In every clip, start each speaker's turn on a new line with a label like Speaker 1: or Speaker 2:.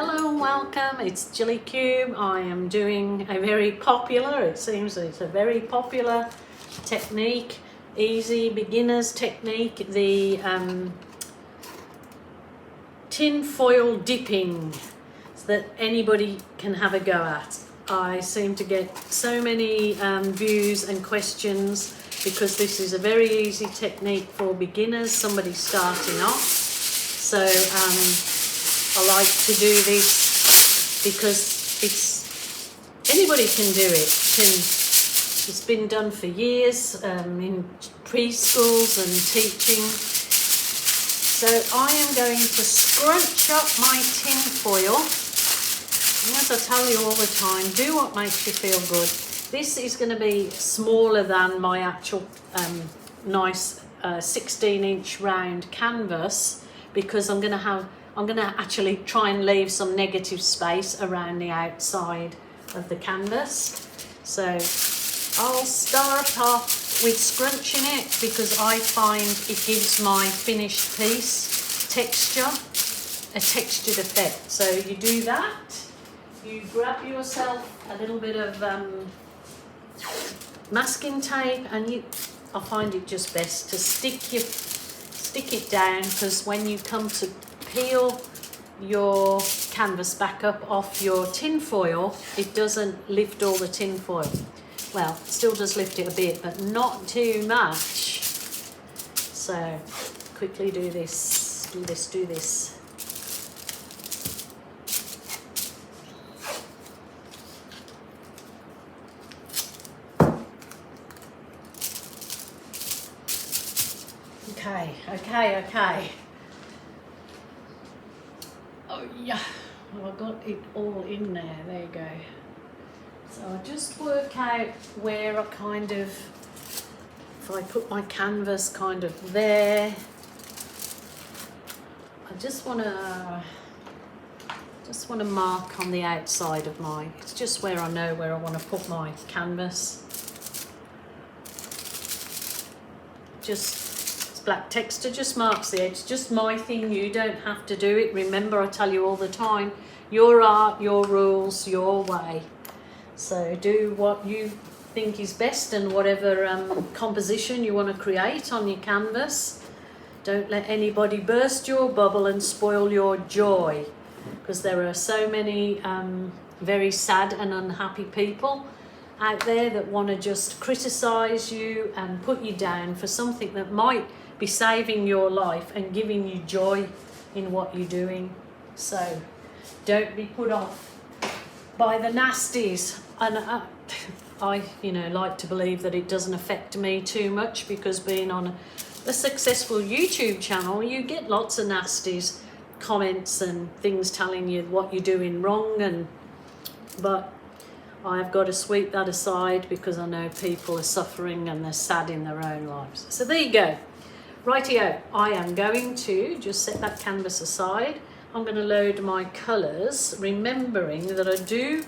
Speaker 1: Hello and welcome, it's Gilly Cube. I am doing a very popular, it seems it's a very popular technique, easy beginner's technique, the tin foil dipping, so that anybody can have a go at. I seem to get so many views and questions because this is a very easy technique for beginners, somebody starting off. So I like to do this because anybody can do it. It's been done for years in preschools and teaching. So I am going to scrunch up my tin foil. And as I tell you all the time, do what makes you feel good. This is going to be smaller than my actual nice 16-inch round canvas because I'm going to actually try and leave some negative space around the outside of the canvas. So I'll start off with scrunching it because I find it gives my finished piece texture, a textured effect. So you do that, you grab yourself a little bit of masking tape, and I find it just best to stick it down, because when you come to peel your canvas back up off your tin foil, it doesn't lift all the tin foil. Well, it still does lift it a bit, but not too much. So quickly do this. Okay. Oh yeah, well, I got it all in there. There you go. So I just work out where I kind of, if I put my canvas kind of there, I just want to mark on the outside of mine. It's just where I know where I want to put my canvas. Black texture just marks the edge. Just my thing, you don't have to do it. Remember, I tell you all the time, your art, your rules, your way. So do what you think is best and whatever composition you want to create on your canvas. Don't let anybody burst your bubble and spoil your joy, because there are so many very sad and unhappy people out there that want to just criticize you and put you down for something that might be saving your life and giving you joy in what you're doing. So don't be put off by the nasties. And I like to believe that it doesn't affect me too much, because being on a successful YouTube channel, you get lots of nasties, comments and things telling you what you're doing wrong, but I've got to sweep that aside because I know people are suffering and they're sad in their own lives. So there you go. Rightio, I am going to just set that canvas aside. I'm going to load my colours, remembering that I do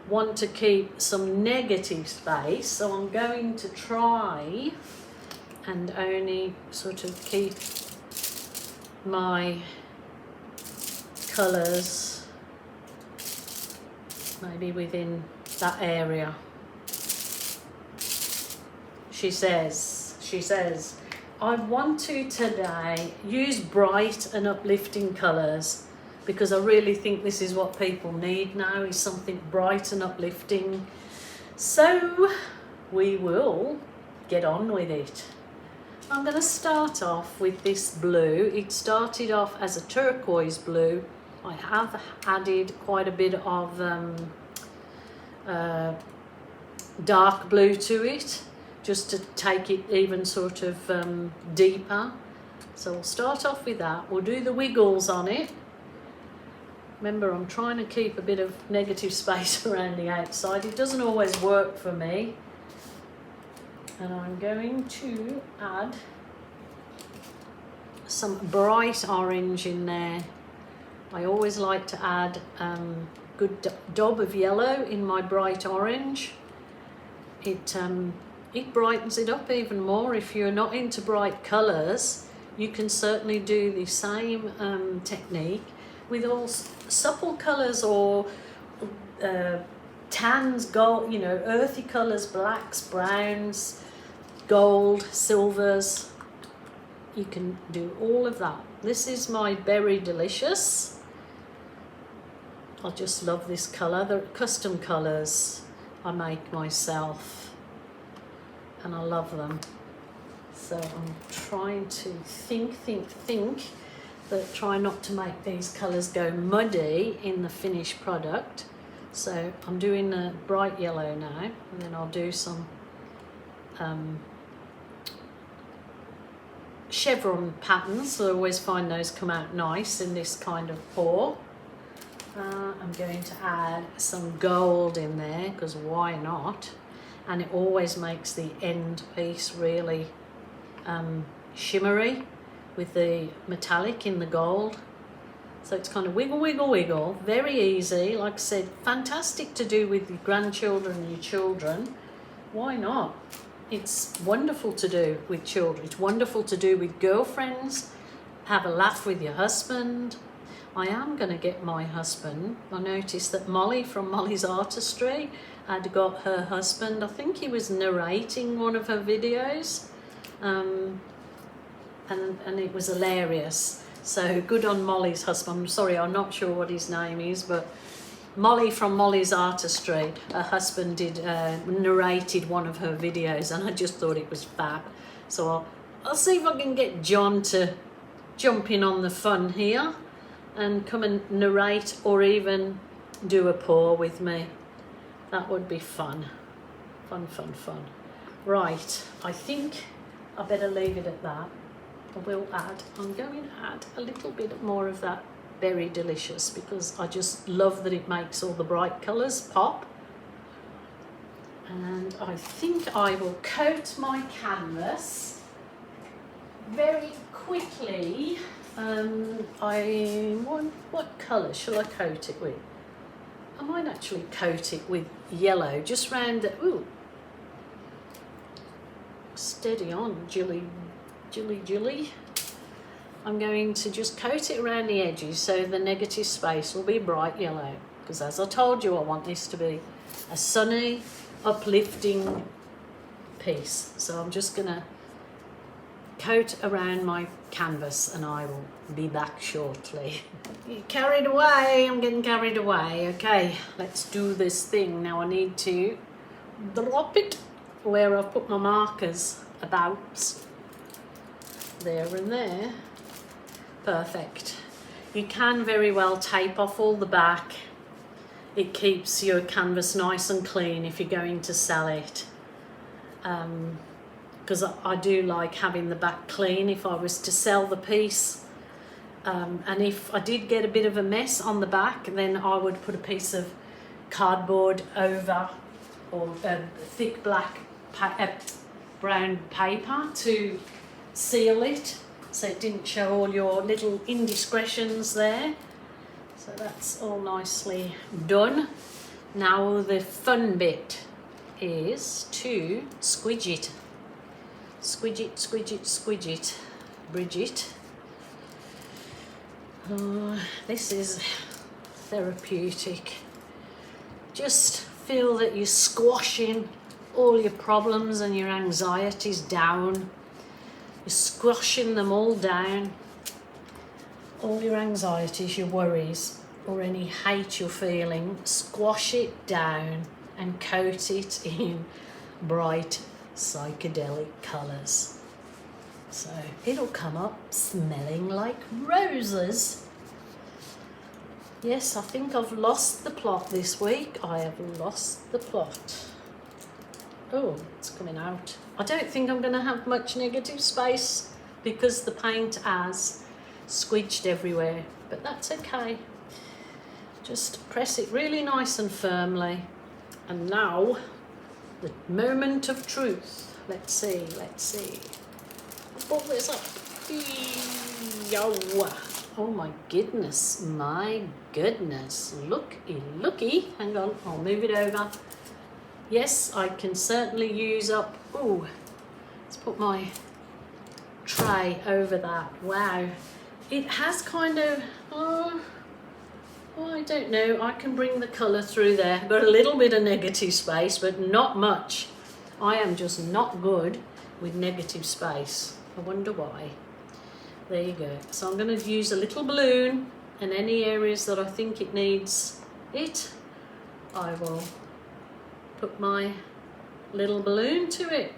Speaker 1: want to keep some negative space, so I'm going to try and only sort of keep my colours maybe within that area. She says, I want to today use bright and uplifting colours, because I really think this is what people need now, is something bright and uplifting. So we will get on with it. I'm going to start off with this blue. It started off as a turquoise blue. I have added quite a bit of dark blue to it, just to take it even sort of deeper. So we'll start off with that. We'll do the wiggles on it. Remember, I'm trying to keep a bit of negative space around the outside. It doesn't always work for me. And I'm going to add some bright orange in there. I always like to add good daub of yellow in my bright orange. It brightens it up even more. If you're not into bright colours, you can certainly do the same technique with all supple colours or tans, gold, you know, earthy colours, blacks, browns, gold, silvers. You can do all of that. This is my Berry Delicious. I just love this colour. They're custom colours I make myself, and I love them. So I'm trying to think, but try not to make these colours go muddy in the finished product. So I'm doing a bright yellow now, and then I'll do some chevron patterns. So I always find those come out nice in this kind of pour. I'm going to add some gold in there, because why not? And it always makes the end piece really shimmery with the metallic in the gold. So it's kind of wiggle, wiggle, wiggle. Very easy. Like I said, fantastic to do with your grandchildren and your children. Why not? It's wonderful to do with children. It's wonderful to do with girlfriends. Have a laugh with your husband. I am going to get my husband. I noticed that Molly from Molly's Artistry had got her husband. I think he was narrating one of her videos. And it was hilarious. So good on Molly's husband. I'm sorry, I'm not sure what his name is, but Molly from Molly's Artistry, her husband narrated one of her videos, and I just thought it was fab. So I'll see if I can get John to jump in on the fun here and come and narrate, or even do a pour with me. That would be fun. Fun. Right, I think I better leave it at that. I'm going to add a little bit more of that Berry Delicious, because I just love that it makes all the bright colours pop. And I think I will coat my canvas very quickly. What colour shall I coat it with? I might actually coat it with yellow, just round the, ooh, steady on, Gilly. I'm going to just coat it around the edges so the negative space will be bright yellow, because as I told you, I want this to be a sunny, uplifting piece. So I'm just going to coat around my canvas, and I will be back shortly. Carried away, I'm getting carried away. Okay, let's do this thing. Now I need to drop it where I've put my markers about. There and there. Perfect. You can very well tape off all the back. It keeps your canvas nice and clean if you're going to sell it. Because I do like having the back clean if I was to sell the piece. And if I did get a bit of a mess on the back, then I would put a piece of cardboard over, or thick black brown paper to seal it, so it didn't show all your little indiscretions there. So that's all nicely done. Now the fun bit is to squidge it. Squidge it, Bridget. This is therapeutic. Just feel that you're squashing all your problems and your anxieties down. You're squashing them all down. All your anxieties, your worries, or any hate you're feeling, squash it down and coat it in bright psychedelic colours. So it'll come up smelling like roses. Yes, I think I've lost the plot this week. I have lost the plot. Oh, it's coming out. I don't think I'm going to have much negative space because the paint has squidged everywhere, but that's okay. Just press it really nice and firmly. And now, the moment of truth. Let's see. I'll pull this up. Yo. Oh my goodness. Looky. Hang on, I'll move it over. Yes, I can certainly use up. Ooh, let's put my tray over that. Wow. It has kind of, I don't know, I can bring the colour through there. I've got a little bit of negative space, but not much. I am just not good with negative space. I wonder why. There you go. So I'm going to use a little balloon, and any areas that I think it needs it, I will put my little balloon to it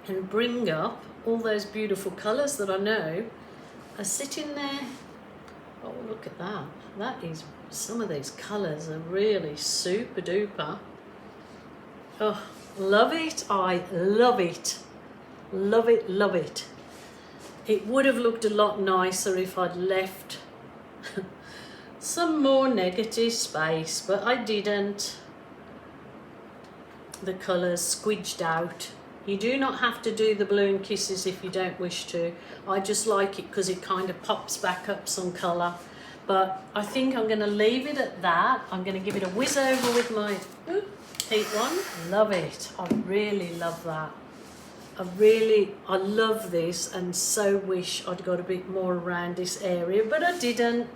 Speaker 1: and bring up all those beautiful colours that I know are sitting there. Oh, look at that. That is, some of these colours are really super duper. Oh, love it. I love it. Love it, love it. It would have looked a lot nicer if I'd left some more negative space, but I didn't. The colours squidged out. You do not have to do the balloon kisses if you don't wish to. I just like it because it kind of pops back up some colour. But I think I'm going to leave it at that. I'm going to give it a whiz over with my heat one. Love it. I really love that. I love this, and so wish I'd got a bit more around this area, but I didn't.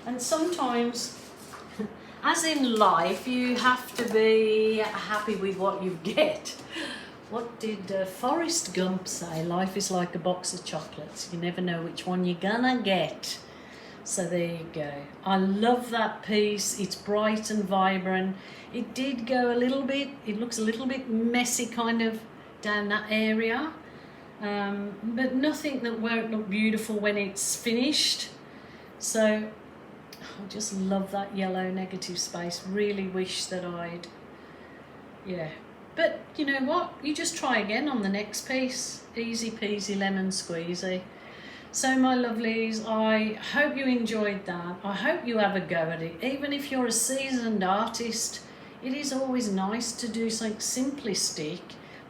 Speaker 1: And sometimes, as in life, you have to be happy with what you get. What did Forrest Gump say? Life is like a box of chocolates. You never know which one you're gonna get. So there you go. I love that piece. It's bright and vibrant. It did go a little bit, it looks a little bit messy kind of down that area. But nothing that won't look beautiful when it's finished. So I just love that yellow negative space. Really wish that I'd, yeah. But you know what? You just try again on the next piece. Easy peasy lemon squeezy. So my lovelies, I hope you enjoyed that. I hope you have a go at it. Even if you're a seasoned artist, it is always nice to do something simplistic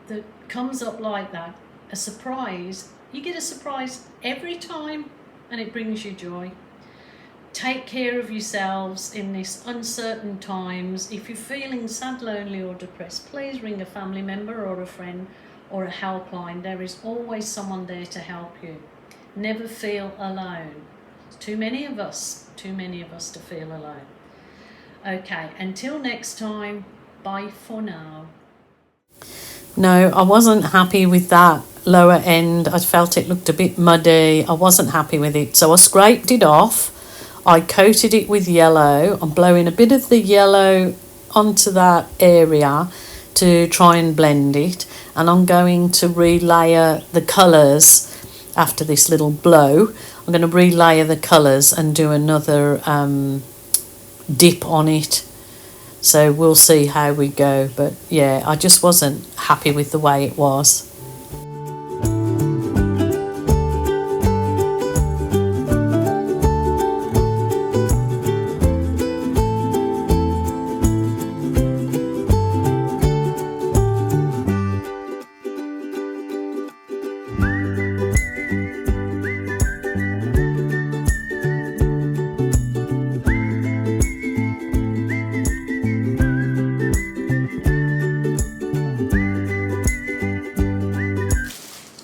Speaker 1: that comes up like that. A surprise. You get a surprise every time, and it brings you joy. Take care of yourselves in this uncertain times. If you're feeling sad, lonely or depressed, please ring a family member or a friend or a helpline. There is always someone there to help you. Never feel alone. It's too many of us to feel alone. Okay, until next time, bye for now. No, I wasn't happy with that lower end. I felt it looked a bit muddy. I wasn't happy with it. So I scraped it off. I coated it with yellow. I'm blowing a bit of the yellow onto that area to try and blend it. And I'm going to relayer the colours after this little blow. I'm going to relayer the colours and do another dip on it. So we'll see how we go. But yeah, I just wasn't happy with the way it was.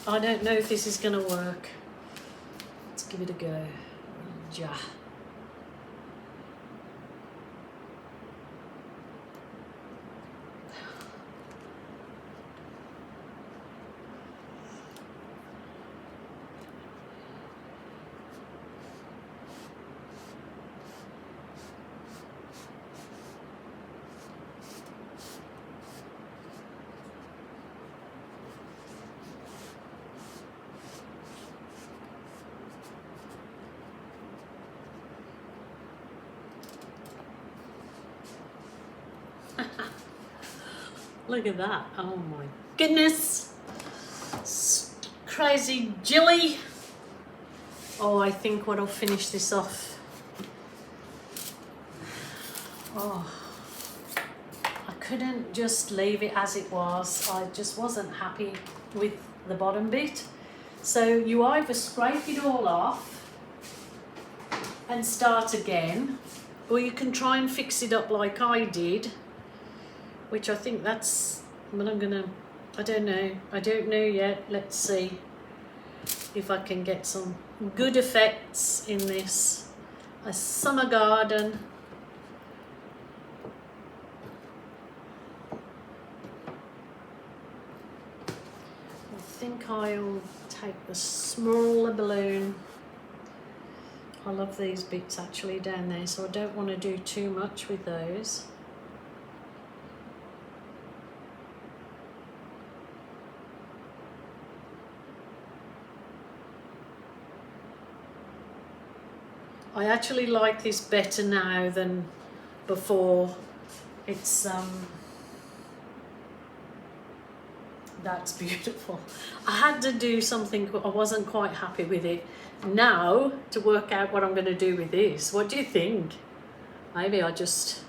Speaker 1: I don't know if this is going to work. Let's give it a go. Ja. Look at that. Oh my goodness. Crazy Gilly. Oh, I think what'll finish this off. Oh, I couldn't just leave it as it was. I just wasn't happy with the bottom bit. So you either scrape it all off and start again, or you can try and fix it up like I did, which I think that's what I'm gonna, I don't know yet. Let's see if I can get some good effects in this. A summer garden I'll take the smaller balloon. I love these bits actually down there, so I don't want to do too much with those. I actually like this better now than before. It's that's beautiful. I had to do something, I wasn't quite happy with it. Now, to work out what I'm going to do with this, what do you think? Maybe I just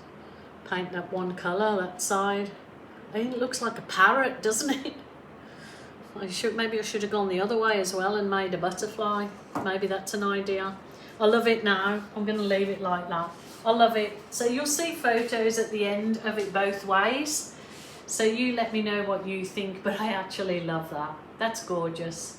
Speaker 1: paint that one colour, that side. I think it looks like a parrot, doesn't it? Maybe I should have gone the other way as well and made a butterfly. Maybe that's an idea. I love it now. I'm going to leave it like that. I love it. So you'll see photos at the end of it both ways. So you let me know what you think, but I actually love that. That's gorgeous.